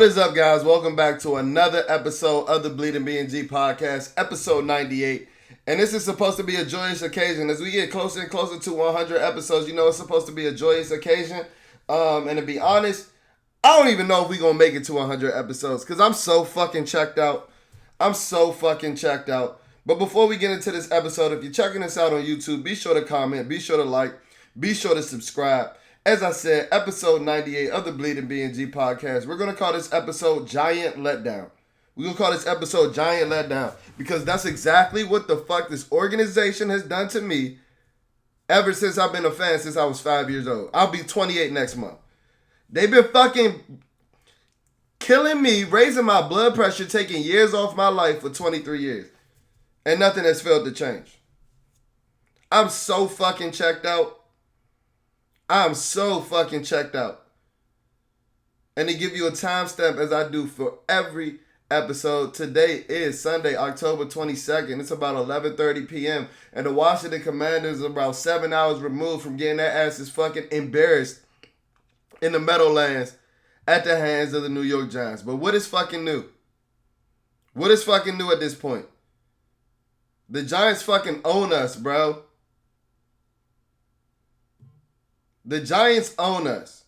What is up, guys? Welcome back to another episode of the BnG podcast, episode 98. And this is supposed to be a joyous occasion. As we get closer and closer to 100 episodes, you know it's supposed to be a joyous occasion. And to be honest, I don't even know if we're going to make it to 100 episodes because I'm so fucking checked out. But before we get into this episode, if you're checking us out on YouTube, be sure to comment, be sure to like, be sure to subscribe. As I said, episode 98 of the BnG podcast. We're going to call this episode Giant Letdown. We're going to call this episode Giant Letdown because that's exactly what the fuck this organization has done to me ever since I've been a fan since I was 5 years old. I'll be 28 next month. They've been fucking killing me, raising my blood pressure, taking years off my life for 23 years. And nothing has failed to change. I'm so fucking checked out. And to give you a timestamp as I do for every episode, today is Sunday, October 22nd. It's about 11:30 p.m. And the Washington Commanders are about 7 hours removed from getting their asses fucking embarrassed in the Meadowlands at the hands of the New York Giants. But what is fucking new? What is fucking new at this point? The Giants fucking own us, bro. The Giants own us.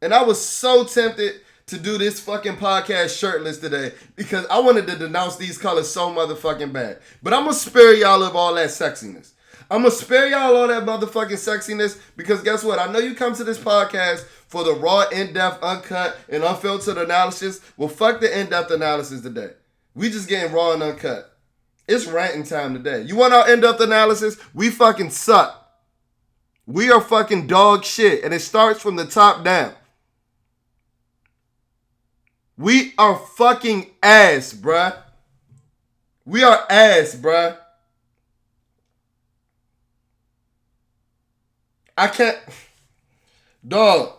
And I was so tempted to do this fucking podcast shirtless today because I wanted to denounce these colors so motherfucking bad. But I'm going to spare y'all of all that sexiness. I'm going to spare y'all all that motherfucking sexiness because guess what? I know you come to this podcast for the raw, in-depth, uncut, and unfiltered analysis. Well, fuck the in-depth analysis today. We just getting raw and uncut. It's ranting time today. You want our in-depth analysis? We fucking suck. We are fucking dog shit, and it starts from the top down. We are fucking ass, bruh. We are ass, bruh. I can't. Dog.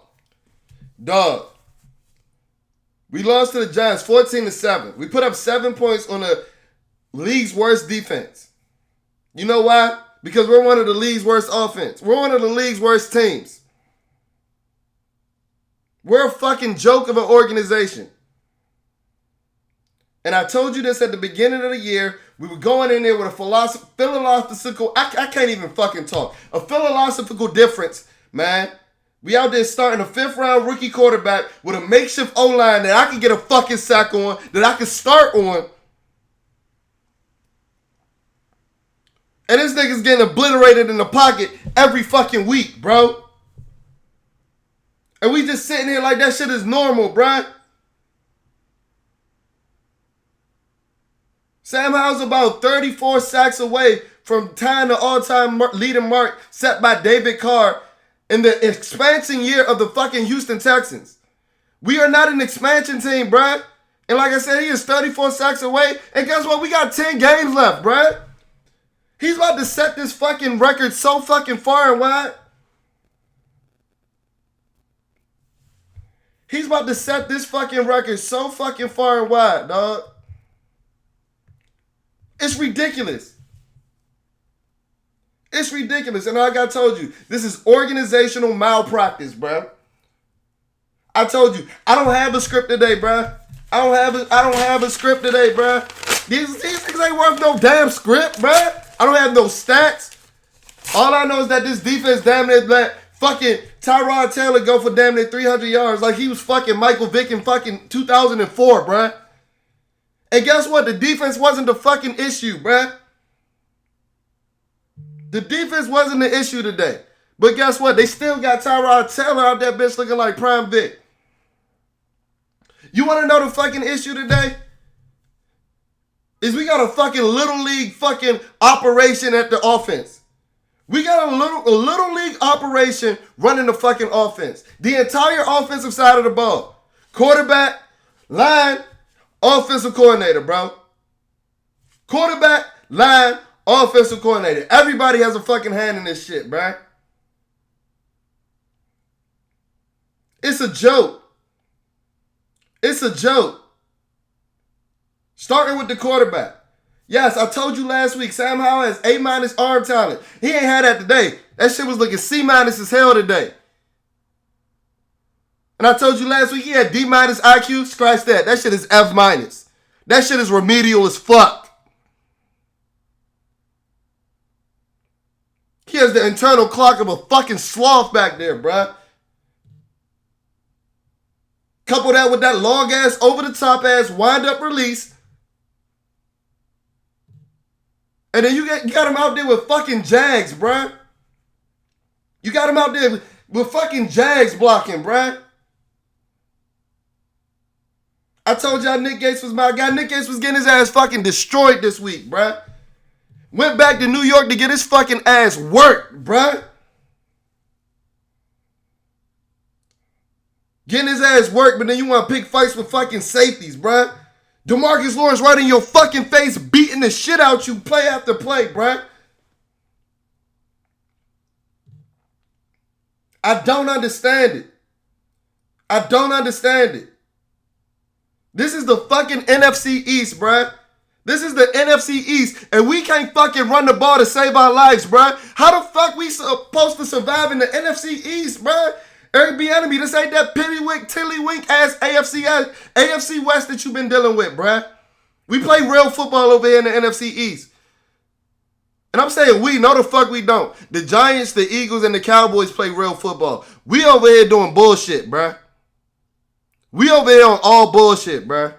We lost to the Giants 14-7. We put up 7 points on the league's worst defense. You know why? Because we're one of the league's worst offense. We're one of the league's worst teams. We're a fucking joke of an organization. And I told you this at the beginning of the year. We were going in there with a philosophical, I can't even fucking talk. A philosophical difference, man. We out there starting a 5th round rookie quarterback with a makeshift O-line that I can get a fucking sack on, that I can start on. And this nigga's getting obliterated in the pocket every fucking week, bro. And we just sitting here like that shit is normal, bruh. Sam Howell's about 34 sacks away from tying the all-time leading mark set by David Carr in the expansion year of the fucking Houston Texans. We are not an expansion team, bruh. And like I said, he is 34 sacks away. And guess what? We got 10 games left, bruh. He's about to set this fucking record so fucking far and wide. He's about to set this fucking record so fucking far and wide, dog. It's ridiculous. It's ridiculous. And like I told you, this is organizational malpractice, bro. I told you, I don't have a script today, bro. I don't have a script today, bro. These niggas ain't worth no damn script, bro. I don't have no stats. All I know is that this defense damn near let fucking Tyrod Taylor go for damn near 300 yards like he was fucking Michael Vick in fucking 2004, bruh. And guess what? The defense wasn't the fucking issue, bruh. The defense wasn't the issue today. But guess what? They still got Tyrod Taylor out that bitch looking like Prime Vic. You want to know the fucking issue today? Is we got a fucking little league fucking operation at the offense. We got a little league operation running the fucking offense. The entire offensive side of the ball. Quarterback, line, offensive coordinator, bro. Quarterback, line, offensive coordinator. Everybody has a fucking hand in this shit, bro. It's a joke. It's a joke. Starting with the quarterback. Yes, I told you last week, Sam Howell has A- arm talent. He ain't had that today. That shit was looking C- as hell today. And I told you last week he had D- IQ. Scratch that. That shit is F-. That shit is remedial as fuck. He has the internal clock of a fucking sloth back there, bruh. Couple that with that long ass, over the top ass, wind up release. And then you got him out there with fucking Jags, bruh. You got him out there with fucking Jags blocking, bruh. I told y'all Nick Gates was my guy. Nick Gates was getting his ass fucking destroyed this week, bruh. Went back to New York to get his fucking ass worked, bruh. Getting his ass worked, but then you want to pick fights with fucking safeties, bruh. DeMarcus Lawrence right in your fucking face, beating the shit out you play after play, bruh. I don't understand it. I don't understand it. This is the fucking NFC East, bruh. This is the NFC East, and we can't fucking run the ball to save our lives, bruh. How the fuck we supposed to survive in the NFC East, bruh? Eric BnG, this ain't that tiddlywink ass AFC West that you've been dealing with, bruh. We play real football over here in the NFC East. And I'm saying we, no the fuck we don't. The Giants, the Eagles, and the Cowboys play real football. We over here doing bullshit, bruh. We over here on all bullshit, bruh.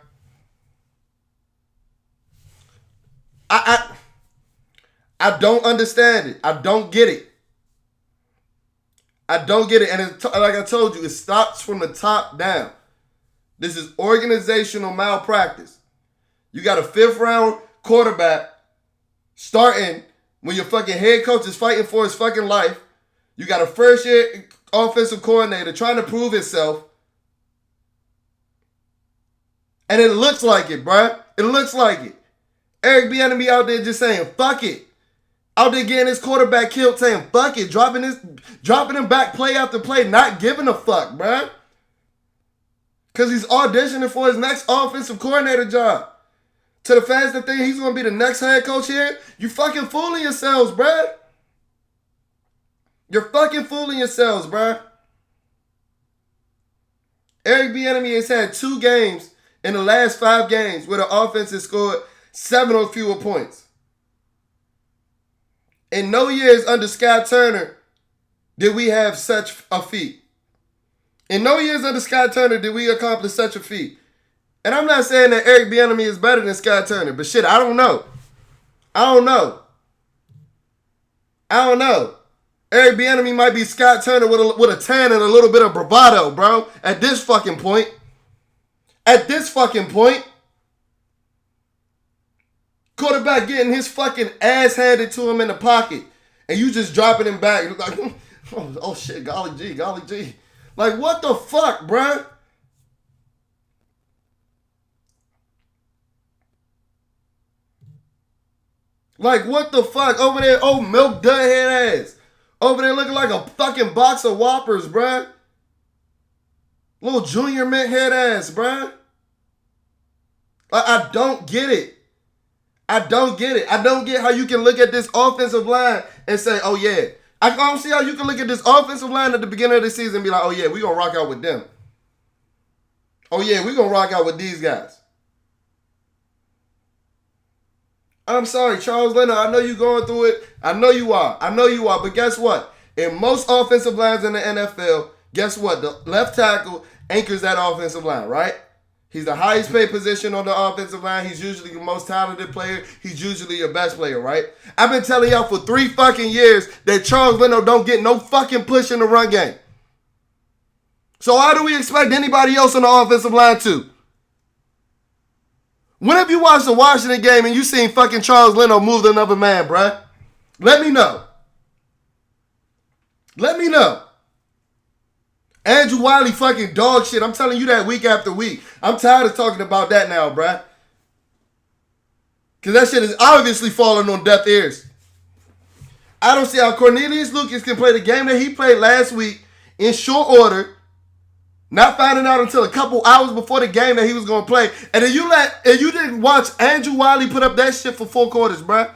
I don't understand it. I don't get it. I don't get it. And like I told you, it starts from the top down. This is organizational malpractice. You got a 5th round quarterback starting when your fucking head coach is fighting for his fucking life. You got a 1st year offensive coordinator trying to prove himself. And it looks like it, bruh. It looks like it. Eric BnG out there just saying, fuck it. Out there getting his quarterback killed, saying, fuck it. Dropping him back play after play, not giving a fuck, bruh. Because he's auditioning for his next offensive coordinator job. To the fans that think he's going to be the next head coach here, you fucking fooling yourselves, bruh. You're fucking fooling yourselves, bruh. Eric BnG has had 2 games in the last 5 games where the offense has scored 7 or fewer points. In no years under Scott Turner did we have such a feat. In no years under Scott Turner did we accomplish such a feat. And I'm not saying that Eric BnG is better than Scott Turner, but shit, I don't know. Eric BnG might be Scott Turner with a tan and a little bit of bravado, bro. At this fucking point. Quarterback getting his fucking ass handed to him in the pocket. And you just dropping him back. You're like, oh shit, golly gee. Like, what the fuck, bruh? Like, what the fuck? Over there, milk dud head ass. Over there looking like a fucking box of Whoppers, bruh. Little junior mint head ass, bruh. Like, I don't get it. I don't get how you can look at this offensive line and say, oh yeah. I don't see how you can look at this offensive line at the beginning of the season and be like, oh yeah, we're going to rock out with them. Oh yeah, we're going to rock out with these guys. I'm sorry, Charles Leno, I know you're going through it. I know you are. But guess what? In most offensive lines in the NFL, guess what? The left tackle anchors that offensive line, right? He's the highest paid position on the offensive line. He's usually the most talented player. He's usually your best player, right? I've been telling y'all for 3 fucking years that Charles Leno don't get no fucking push in the run game. So how do we expect anybody else on the offensive line to? When have you watched the Washington game and you seen fucking Charles Leno move another man, bruh? Let me know. Andrew Wiley fucking dog shit. I'm telling you that week after week. I'm tired of talking about that now, bruh. Because that shit is obviously falling on deaf ears. I don't see how Cornelius Lucas can play the game that he played last week in short order, not finding out until a couple hours before the game that he was going to play. And then you didn't watch Andrew Wiley put up that shit for 4 quarters, bruh.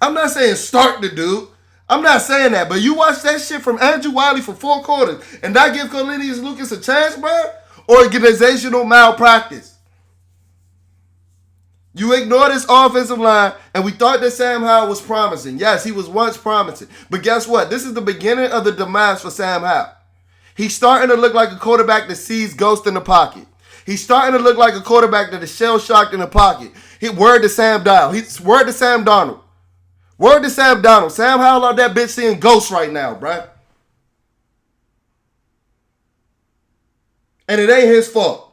I'm not saying start the dude. I'm not saying that, but you watch that shit from Andrew Wiley for 4 quarters and not give Cornelius Lucas a chance, bro? Organizational malpractice. You ignore this offensive line, and we thought that Sam Howell was promising. Yes, he was once promising. But guess what? This is the beginning of the demise for Sam Howell. He's starting to look like a quarterback that sees ghosts in the pocket. He's starting to look like a quarterback that is shell-shocked in the pocket. Word to Sam Darnold. Word to Sam Darnold. Word to Sam Darnold. Sam Howell out that bitch seeing ghosts right now, bruh. And it ain't his fault.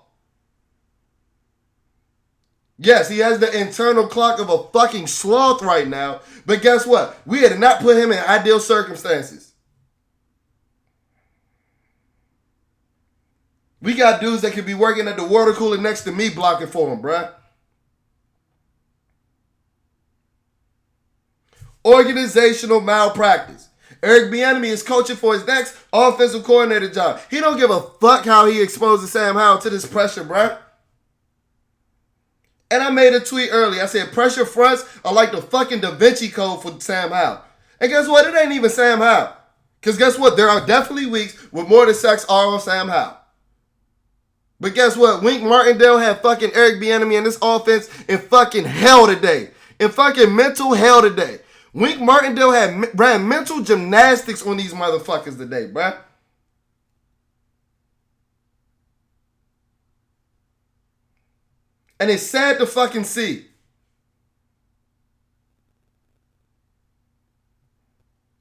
Yes, he has the internal clock of a fucking sloth right now. But guess what? We had to not put him in ideal circumstances. We got dudes that could be working at the water cooler next to me blocking for him, bruh. Organizational malpractice. Eric Bieniemy is coaching for his next offensive coordinator job. He don't give a fuck how he exposes Sam Howell to this pressure, bruh. And I made a tweet earlier. I said pressure fronts are like the fucking Da Vinci Code for Sam Howell. And guess what? It ain't even Sam Howell. Because guess what? There are definitely weeks where more of the sacks are on Sam Howell. But guess what? Wink Martindale had fucking Eric Bieniemy in this offense in fucking hell today. In fucking mental hell today. Wink Martindale ran mental gymnastics on these motherfuckers today, bruh. And it's sad to fucking see.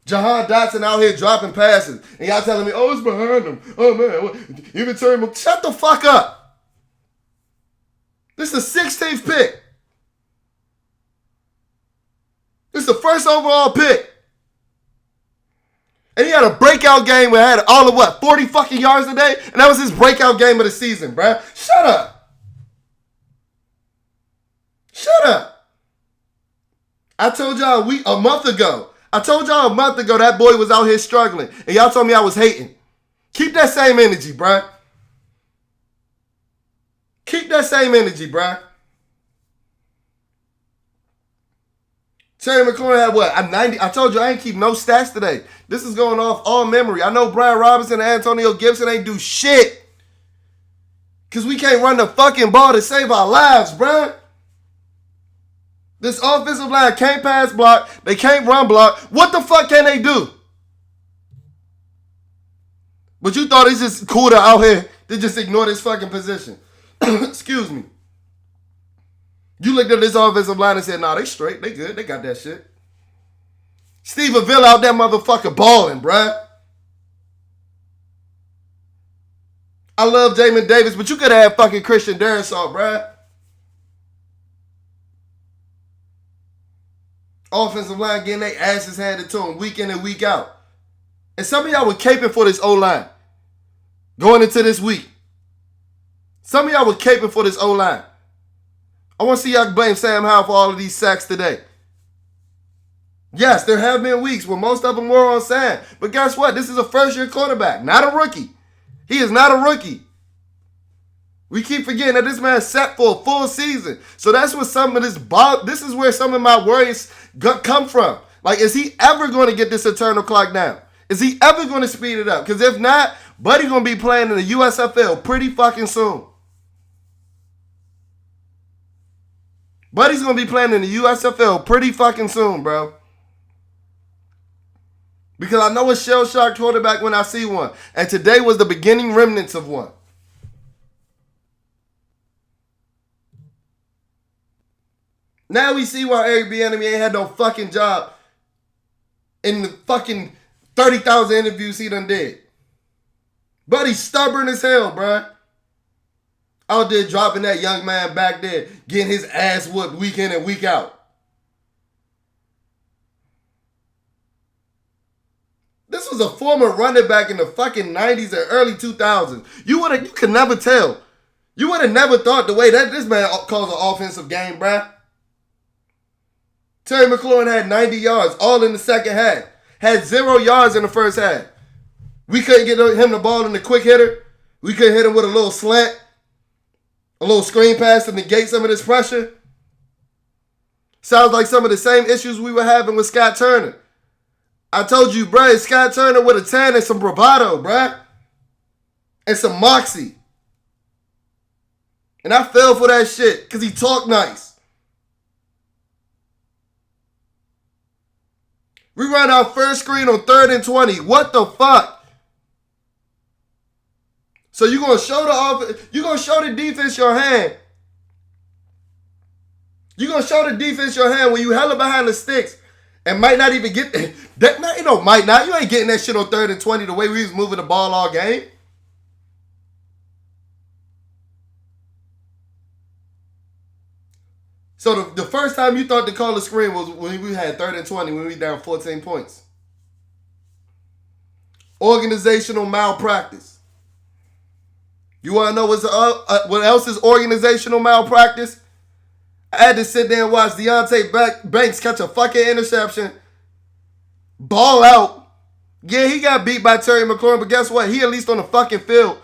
Jahan Dotson out here dropping passes. And y'all telling me, oh, it's behind him. Oh, man. What? You can turn him. Shut the fuck up. This is the 16th pick. This is the first overall pick. And he had a breakout game where he had all of what, 40 fucking yards a day? And that was his breakout game of the season, bruh. Shut up. Shut up. I told y'all a month ago that boy was out here struggling. And y'all told me I was hating. Keep that same energy, bruh. Keep that same energy, bruh. Terry McLaurin had what? I'm 90. I told you I ain't keep no stats today. This is going off all memory. I know Brian Robinson and Antonio Gibson ain't do shit. Because we can't run the fucking ball to save our lives, bruh. This offensive line can't pass block. They can't run block. What the fuck can they do? But you thought it's just cool to out here to just ignore this fucking position. Excuse me. You looked at this offensive line and said, nah, they straight. They good. They got that shit. Steve Avila out that motherfucker balling, bruh. I love Jamin Davis, but you could have had fucking Christian Darrisaw, bruh. Offensive line getting their asses handed to them week in and week out. And some of y'all were caping for this O-line going into this week. Some of y'all were caping for this O-line. I want to see y'all blame Sam Howell for all of these sacks today. Yes, there have been weeks where most of them were on Sam. But guess what? This is a first-year quarterback, not a rookie. He is not a rookie. We keep forgetting that this man sat for a full season. So that's what some of this is where some of my worries come from. Like, is he ever going to get this eternal clock down? Is he ever going to speed it up? Because if not, Buddy going to be playing in the USFL pretty fucking soon. Buddy's going to be playing in the USFL pretty fucking soon, bro. Because I know a shell-shocked quarterback when I see one. And today was the beginning remnants of one. Now we see why Eric Bieniemy ain't had no fucking job in the fucking 30,000 interviews he done did. But he's stubborn as hell, bruh. Out there dropping that young man back there, getting his ass whooped week in and week out. This was a former running back in the fucking 90s and early 2000s. You could never tell. You would have never thought the way that this man calls an offensive game, bruh. Terry McLaurin had 90 yards, all in the second half. Had 0 yards in the first half. We couldn't get him the ball in the quick hitter. We couldn't hit him with a little slant, a little screen pass to negate some of this pressure. Sounds like some of the same issues we were having with Scott Turner. I told you, bruh, it's Scott Turner with a 10 and some bravado, bruh. And some moxie. And I fell for that shit because he talked nice. We run our first screen on 3rd and 20. What the fuck? So you gonna show the offense, you gonna show the defense your hand. You gonna show the defense your hand when you hella behind the sticks and might not even get that. Might not. You ain't getting that shit on 3rd and 20 the way we was moving the ball all game. So the first time you thought to call the screen was when we had 3rd and 20 when we down 14 points. Organizational malpractice. You want to know what else is organizational malpractice? I had to sit there and watch Deontay Banks catch a fucking interception, ball out. Yeah, he got beat by Terry McLaurin, but guess what? He at least on the fucking field.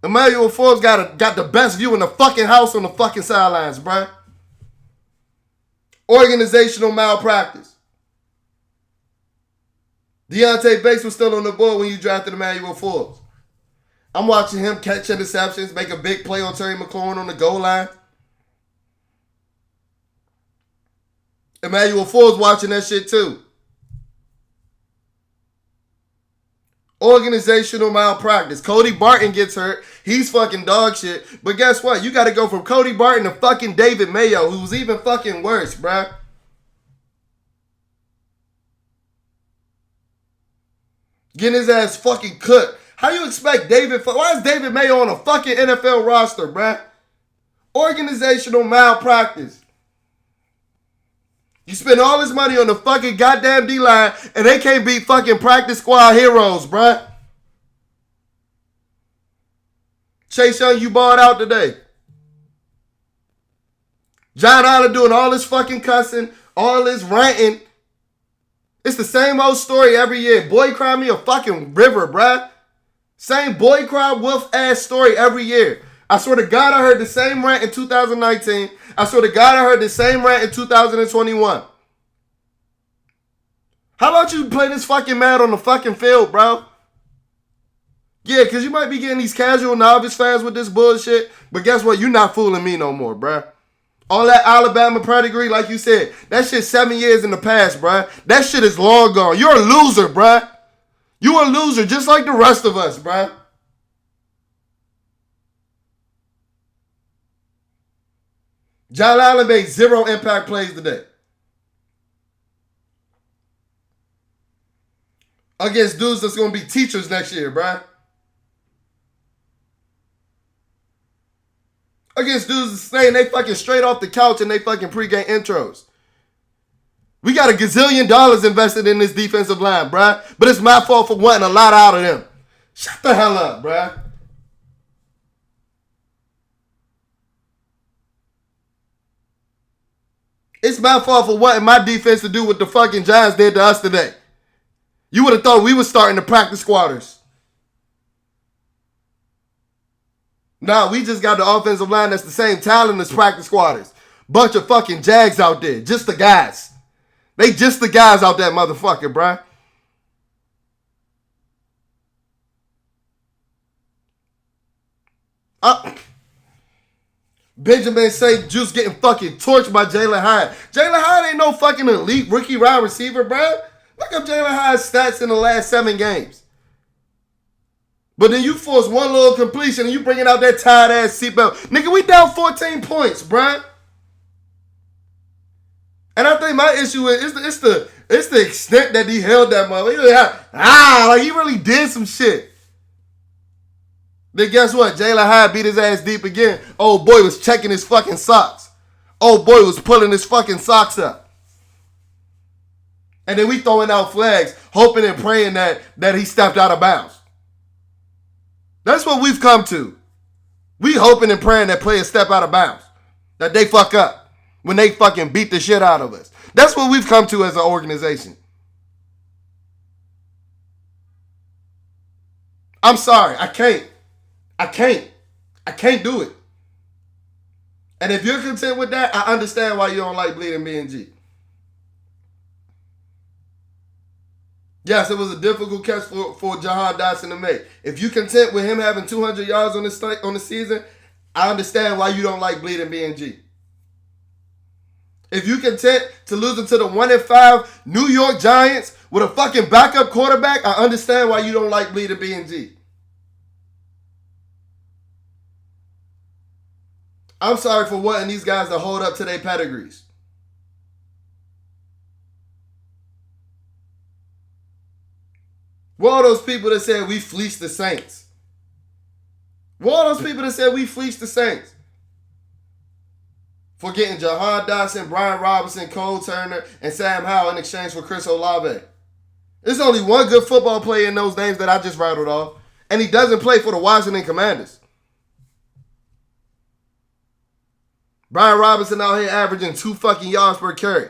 Emmanuel Forbes got the best view in the fucking house on the fucking sidelines, bruh. Organizational malpractice. Deontay Banks was still on the board when you drafted Emmanuel Forbes. I'm watching him catch interceptions, make a big play on Terry McLaurin on the goal line. Emmanuel Forbes watching that shit too. Organizational malpractice. Cody Barton gets hurt. He's fucking dog shit. But guess what? You got to go from Cody Barton to fucking David Mayo, who's even fucking worse, bruh. Getting his ass fucking cooked. How you expect why is David Mayo on a fucking NFL roster, bruh? Organizational malpractice. You spend all this money on the fucking goddamn D-line and they can't beat fucking practice squad heroes, bruh. Chase Young, you balled out today. John Allen doing all this fucking cussing, all this ranting. It's the same old story every year. Boy cry me a fucking river, bruh. Same boy cry wolf ass story every year. I swear to God I heard the same rant in 2019. I swear to God I heard the same rant in 2021. How about you play this fucking mad on the fucking field, bro? Yeah, because you might be getting these casual novice fans with this bullshit, but guess what? You're not fooling me no more, bruh. All that Alabama pedigree, like you said, that shit 7 years in the past, bruh. That shit is long gone. You're a loser, bruh. You a loser just like the rest of us, bruh. John Allen made 0 impact plays today. Against dudes that's going to be teachers next year, bruh. Against dudes that's staying they fucking straight off the couch and they fucking pregame intros. We got $1 gazillion invested in this defensive line, bruh. But it's my fault for wanting a lot out of them. Shut the hell up, bruh. It's my fault for wanting my defense to do what the fucking Giants did to us today. You would have thought we were starting to practice squatters. Nah, we just got the offensive line that's the same talent as practice squatters. Bunch of fucking Jags out there. Just the guys. They just the guys out there, motherfucker, bruh. Benjamin St. Juice getting fucking torched by Jalen Hyatt. Jalen Hyatt ain't no fucking elite rookie wide receiver, bruh. Look up Jalen Hyatt's stats in the last 7 games. But then you force one little completion and you bringing out that tired ass seatbelt. Nigga, we down 14 points, bruh. And I think my issue is it's the extent that he held that motherfucker. Like he really did some shit. Then guess what? Jalen Hyatt beat his ass deep again. Old boy was checking his fucking socks. Old boy was pulling his fucking socks up. And then we throwing out flags, hoping and praying that he stepped out of bounds. That's what we've come to. We hoping and praying that players step out of bounds. That they fuck up when they fucking beat the shit out of us. That's what we've come to as an organization. I'm sorry. I can't do it. And if you're content with that, I understand why you don't like bleeding BnG. Yes, it was a difficult catch for Jahan Dotson to make. If you content with him having 200 yards on the season, I understand why you don't like bleeding BnG. If you content to losing to the 1-5 New York Giants with a fucking backup quarterback, I understand why you don't like bleeding BnG. I'm sorry for wanting these guys to hold up to their pedigrees. What are those people that said we fleeced the Saints? What are those people that said we fleeced the Saints? For getting Jahan Dotson, Brian Robinson, Cole Turner, and Sam Howell in exchange for Chris Olave. There's only one good football player in those names that I just rattled off, and he doesn't play for the Washington Commanders. Brian Robinson out here averaging 2 fucking yards per carry.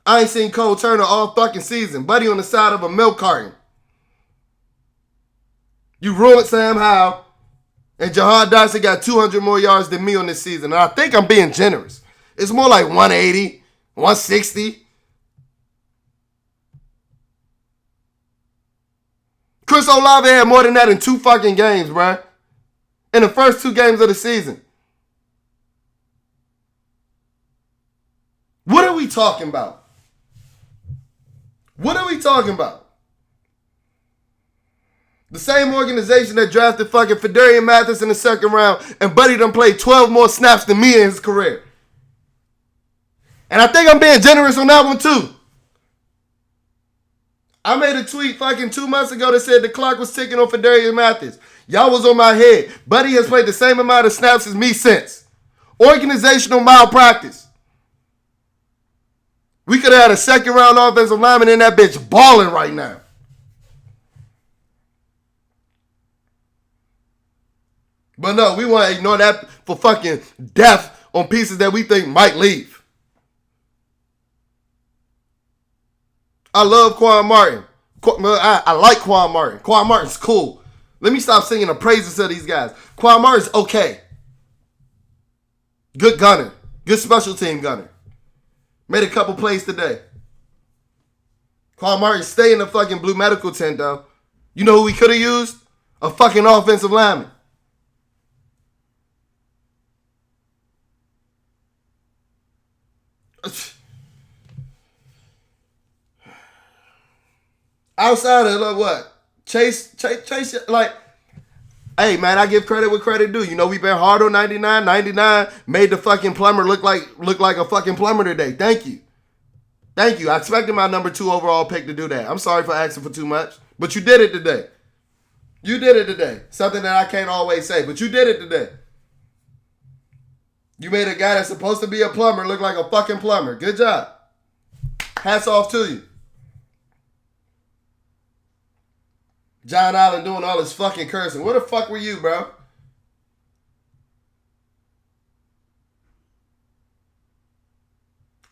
I ain't seen Cole Turner all fucking season. Buddy on the side of a milk carton. You ruined Sam Howell. And Jahan Dotson got 200 more yards than me on this season. And I think I'm being generous. It's more like 180, 160. Chris Olave had more than that in 2 fucking games, bruh. In the first 2 games of the season. What are we talking about? What are we talking about? The same organization that drafted fucking Fedarian Mathis in the second round, and Buddy done played 12 more snaps than me in his career. And I think I'm being generous on that one too. I made a tweet fucking 2 months ago that said the clock was ticking on Fedarian Mathis. Y'all was on my head. Buddy has played the same amount of snaps as me since. Organizational malpractice. We could have had a second round offensive lineman in that bitch balling right now. But no, we want to ignore that for fucking death on pieces that we think might leave. I love Quan Martin. I like Quan Martin. Quan Martin's cool. Let me stop singing the praises of these guys. Quan Martin's okay. Good gunner. Good special team gunner. Made a couple plays today. Quan Martin stay in the fucking blue medical tent though. You know who we could have used? A fucking offensive lineman. Outside of what? Chase, like, hey man, I give credit where credit due. You know, we've been hard on 99. 99 made the fucking plumber look like a fucking plumber today. Thank you. Thank you. I expected my number 2 overall pick to do that. I'm sorry for asking for too much, but you did it today. You did it today. Something that I can't always say, but you did it today. You made a guy that's supposed to be a plumber look like a fucking plumber. Good job. Hats off to you. John Allen doing all his fucking cursing. Where the fuck were you, bro?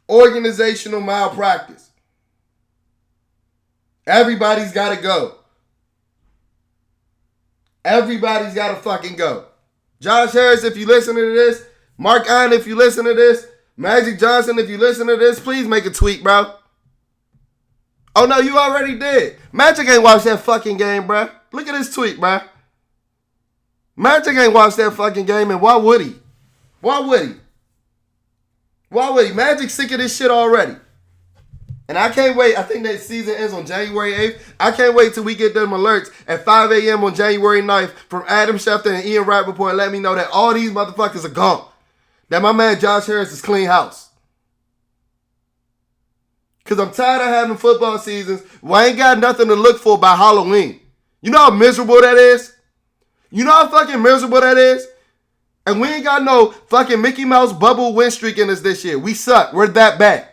Organizational malpractice. Everybody's got to go. Everybody's got to fucking go. Josh Harris, if you listen to this. Mark Allen, if you listen to this. Magic Johnson, if you listen to this. Please make a tweet, bro. Oh, no, you already did. Magic ain't watched that fucking game, bro. Look at this tweet, bro. Magic ain't watched that fucking game, and why would he? Why would he? Why would he? Magic's sick of this shit already. And I can't wait. I think that season ends on January 8th. I can't wait till we get them alerts at 5 a.m. on January 9th from Adam Schefter and Ian Rappaport and let me know that all these motherfuckers are gone. That my man Josh Harris is clean house. Because I'm tired of having football seasons where I ain't got nothing to look for by Halloween. You know how miserable that is? You know how fucking miserable that is? And we ain't got no fucking Mickey Mouse bubble win streak in us this year. We suck. We're that bad.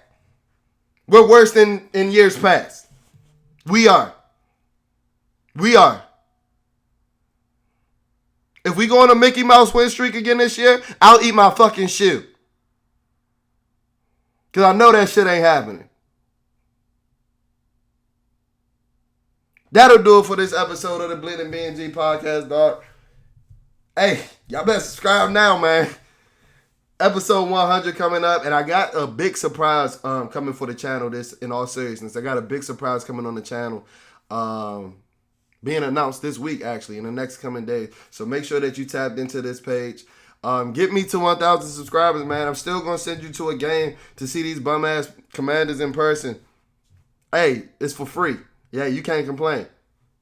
We're worse than in years past. We are. We are. If we go on a Mickey Mouse win streak again this year, I'll eat my fucking shoe. Because I know that shit ain't happening. That'll do it for this episode of the Bleeding BnG podcast, dog. Hey, y'all better subscribe now, man. Episode 100 coming up, and I got a big surprise coming for the channel. This, in all seriousness, I got a big surprise coming on the channel, being announced this week, actually, in the next coming days. So make sure that you tapped into this page. Get me to 1,000 subscribers, man. I'm still gonna send you to a game to see these bum ass Commanders in person. Hey, it's for free. Yeah, you can't complain.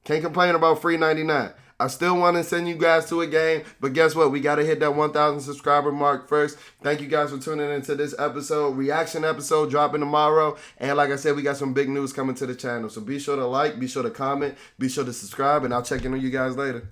Can't complain about free 99. I still want to send you guys to a game, but guess what? We got to hit that 1,000 subscriber mark first. Thank you guys for tuning into this episode. Reaction episode dropping tomorrow. And like I said, we got some big news coming to the channel. So be sure to like, be sure to comment, be sure to subscribe, and I'll check in on you guys later.